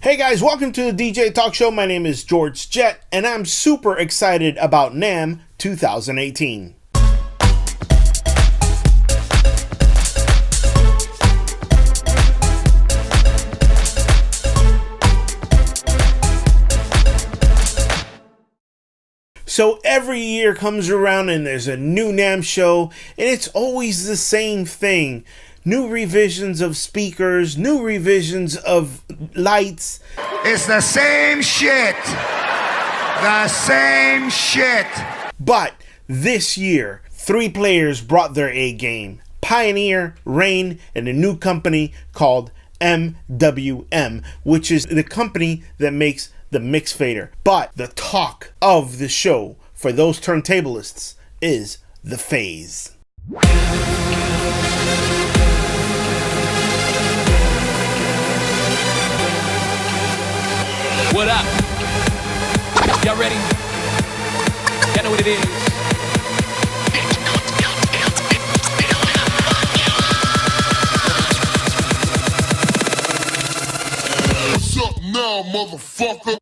Hey guys, welcome to the DJ Talk Show. My name is George Jett, and I'm super excited about NAMM 2018. So every year comes around and there's a new NAMM show, and it's always the same thing. New revisions of speakers, new revisions of lights. It's the same shit. The same shit. But this year, 3 players brought their A game. Pioneer, RANE, and a new company called MWM, which is the company that makes the mix fader. But the talk of the show for those turntablists is the phase. What up? Y'all ready? Y'all know what it is. What's up now, motherfucker?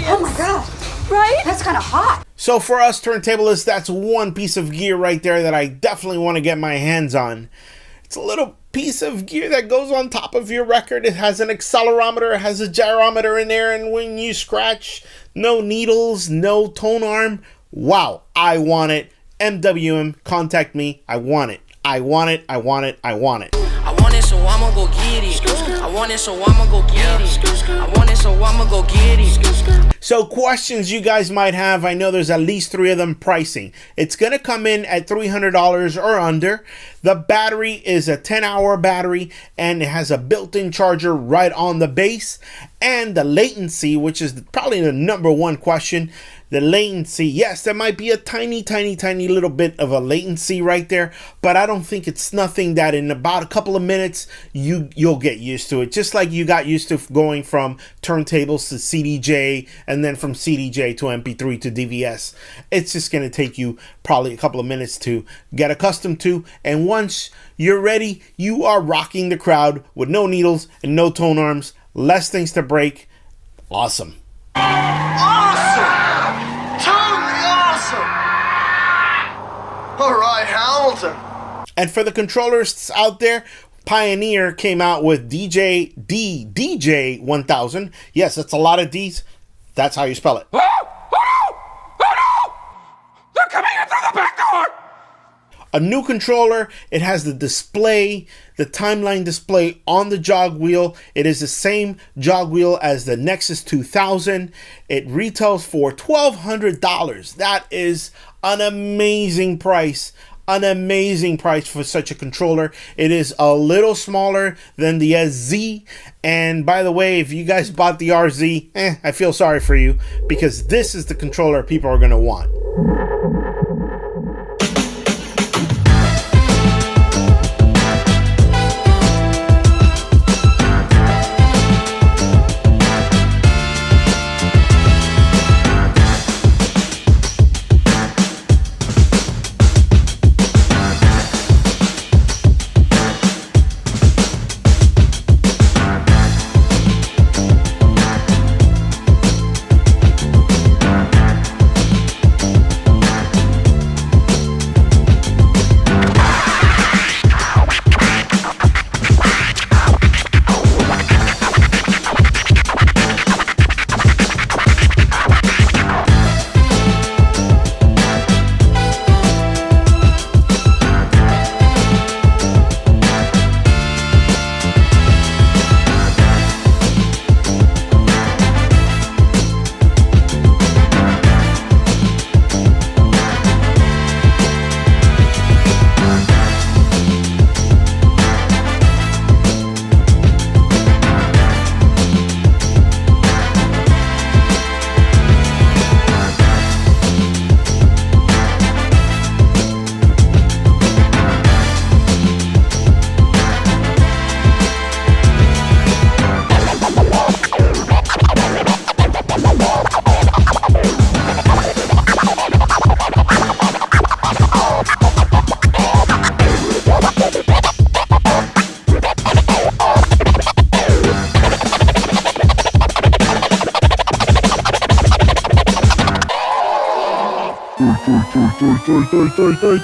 Oh my god, right? That's kind of hot. So for us turntablists, that's one piece of gear right there that I definitely want to get my hands on. It's a little piece of gear that goes on top of your record. It has an accelerometer, it has a gyrometer in there, and when you scratch, no needles, no tone arm. Wow, I want it. MWM, contact me. I want it. I want it. I want it. I want it. I want it, so I'ma go get it. I want it, so I'ma go get it. I want it, so I'ma go get it. So questions you guys might have, I know there's at least 3 of them. Pricing. It's going to come in at $300 or under. The battery is a 10-hour battery, and it has a built-in charger right on the base. And the latency, which is probably the number one question, the latency, yes, there might be a tiny little bit of a latency right there, but I don't think it's nothing that in about a couple of minutes you'll get used to it. Just like you got used to going from turntables to CDJ and then from CDJ to MP3 to DVS. It's just going to take you probably a couple of minutes to get accustomed to, and once you're ready, you are rocking the crowd with no needles and no tone arms, less things to break. Awesome. All right, Hamilton. And for the controllers out there, Pioneer came out with DDJ-1000. Yes, that's a lot of D's. That's how you spell it. Oh no! They're coming in through the back door! A new controller. It has the display, the timeline display on the jog wheel. It is the same jog wheel as the Nexus 2000. It retails for $1,200. That is an amazing price. An amazing price for such a controller. It is a little smaller than the SZ. And by the way, if you guys bought the RZ, I feel sorry for you, because this is the controller people are going to want.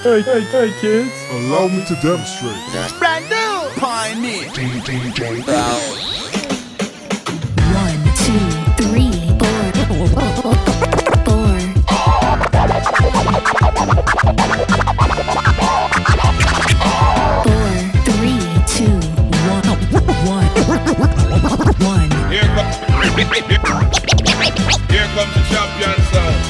Hey, kids. Allow me to demonstrate. Brand new Pioneer. 1, 2, 3, 4. 3, 2, 1. Here comes the champion sound.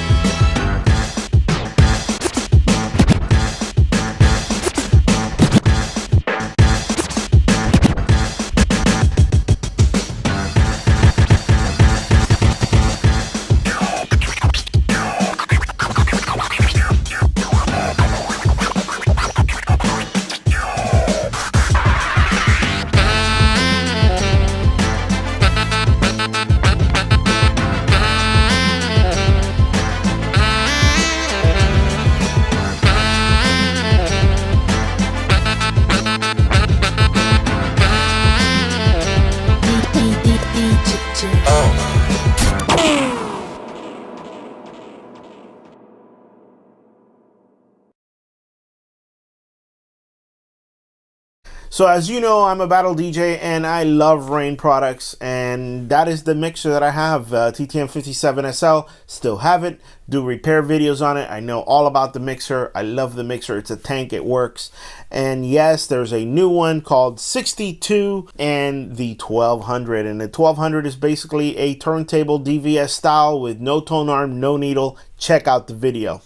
So as you know, I'm a battle DJ and I love RANE products, and that is the mixer that I have, TTM57SL. Still have it, do repair videos on it. I know all about the mixer. I love the mixer. It's a tank, it works. And yes, there's a new one called 62 and the 1200. And the 1200 is basically a turntable DVS style with no tone arm, no needle. Check out the video.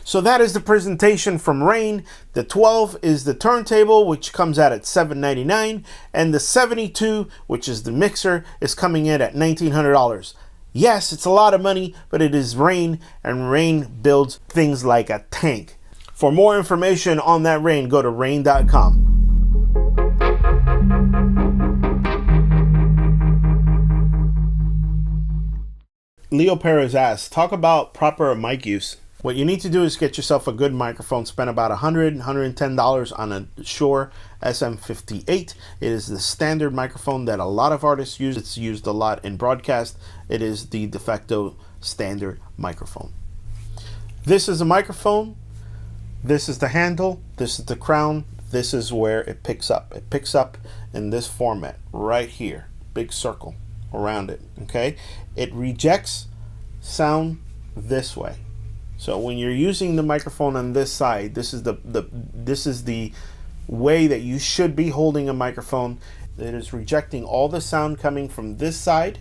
So that is the presentation from RANE. The 12 is the turntable, which comes out at $799, and the 72, which is the mixer, is coming in at $1,900. Yes, it's a lot of money, but it is RANE, and RANE builds things like a tank. For more information on that RANE, go to rane.com. Leo Perez asks, talk about proper mic use. What you need to do is get yourself a good microphone. Spend about $100, $110 on a Shure SM58. It is the standard microphone that a lot of artists use. It's used a lot in broadcast. It is the de facto standard microphone. This is a microphone. This is the handle. This is the crown. This is where it picks up. It picks up in this format right here. Big circle around it. Okay. It rejects sound this way. So when you're using the microphone on this side, this is the way that you should be holding a microphone. It is rejecting all the sound coming from this side,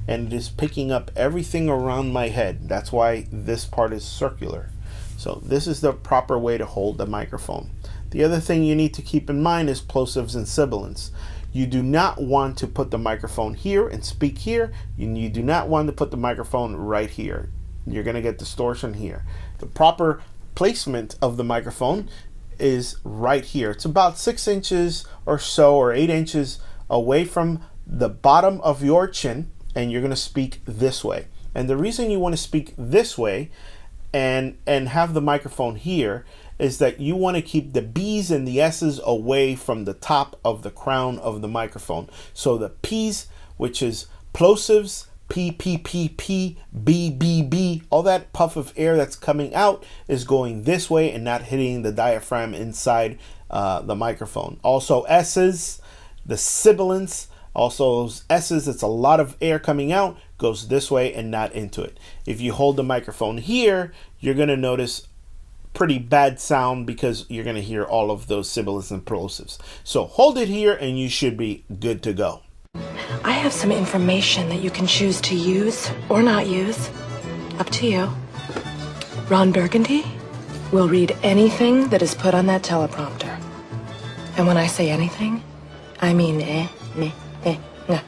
and it is picking up everything around my head. That's why this part is circular. So this is the proper way to hold the microphone. The other thing you need to keep in mind is plosives and sibilants. You do not want to put the microphone here and speak here. You do not want to put the microphone right here. You're going to get distortion here. The proper placement of the microphone is right here. It's about 6 inches or so, or 8 inches away from the bottom of your chin, and you're going to speak this way. And the reason you want to speak this way and have the microphone here is that you want to keep the B's and the S's away from the top of the crown of the microphone. So the P's, which is plosives, P, P, P, P, B, B, B, all that puff of air that's coming out is going this way and not hitting the diaphragm inside the microphone. Also S's, the sibilants, also those S's, it's a lot of air coming out, goes this way and not into it. If you hold the microphone here, you're going to notice pretty bad sound because you're going to hear all of those sibilants and plosives. So hold it here and you should be good to go. I have some information that you can choose to use or not use. Up to you. Ron Burgundy will read anything that is put on that teleprompter. And when I say anything, I mean nah.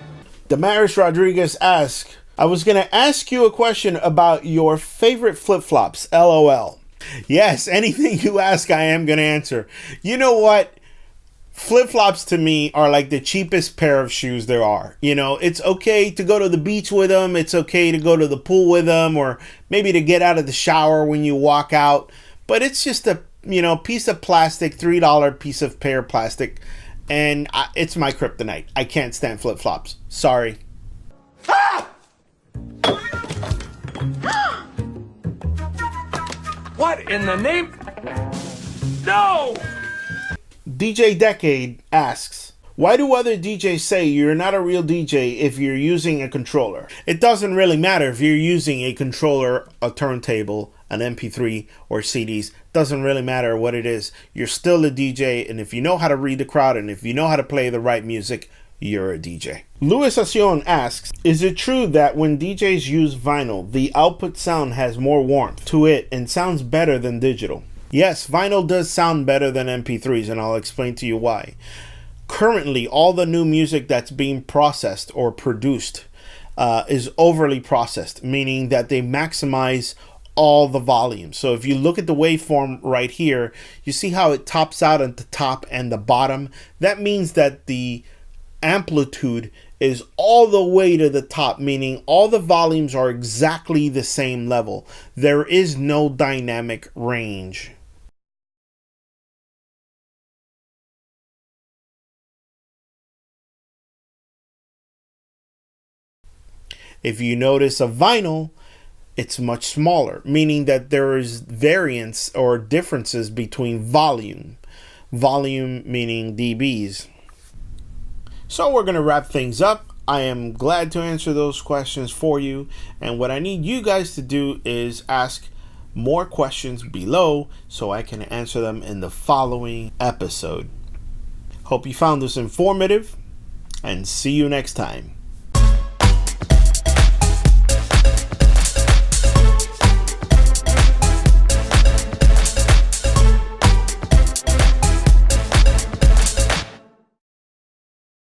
Damaris Rodriguez asks, I was going to ask you a question about your favorite flip-flops, LOL. Yes, anything you ask, I am going to answer. You know what? Flip-flops to me are like the cheapest pair of shoes there are. You know, it's okay to go to the beach with them. It's okay to go to the pool with them, or maybe to get out of the shower when you walk out. But it's just a, piece of plastic, $3 piece of pair of plastic. And it's my kryptonite. I can't stand flip-flops. Sorry. What in the name? No! DJ Decade asks, why do other DJs say you're not a real DJ if you're using a controller? It doesn't really matter if you're using a controller, a turntable, an MP3, or CDs. Doesn't really matter what it is. You're still a DJ, and if you know how to read the crowd and if you know how to play the right music, you're a DJ. Luis Acion asks, is it true that when DJs use vinyl, the output sound has more warmth to it and sounds better than digital? Yes, vinyl does sound better than MP3s, and I'll explain to you why. Currently, all the new music that's being processed or produced is overly processed, meaning that they maximize all the volume. So if you look at the waveform right here, you see how it tops out at the top and the bottom. That means that the amplitude is all the way to the top, meaning all the volumes are exactly the same level. There is no dynamic range. If you notice a vinyl, it's much smaller, meaning that there is variance or differences between volume. Volume meaning dBs. So we're going to wrap things up. I am glad to answer those questions for you. And what I need you guys to do is ask more questions below so I can answer them in the following episode. Hope you found this informative, and see you next time.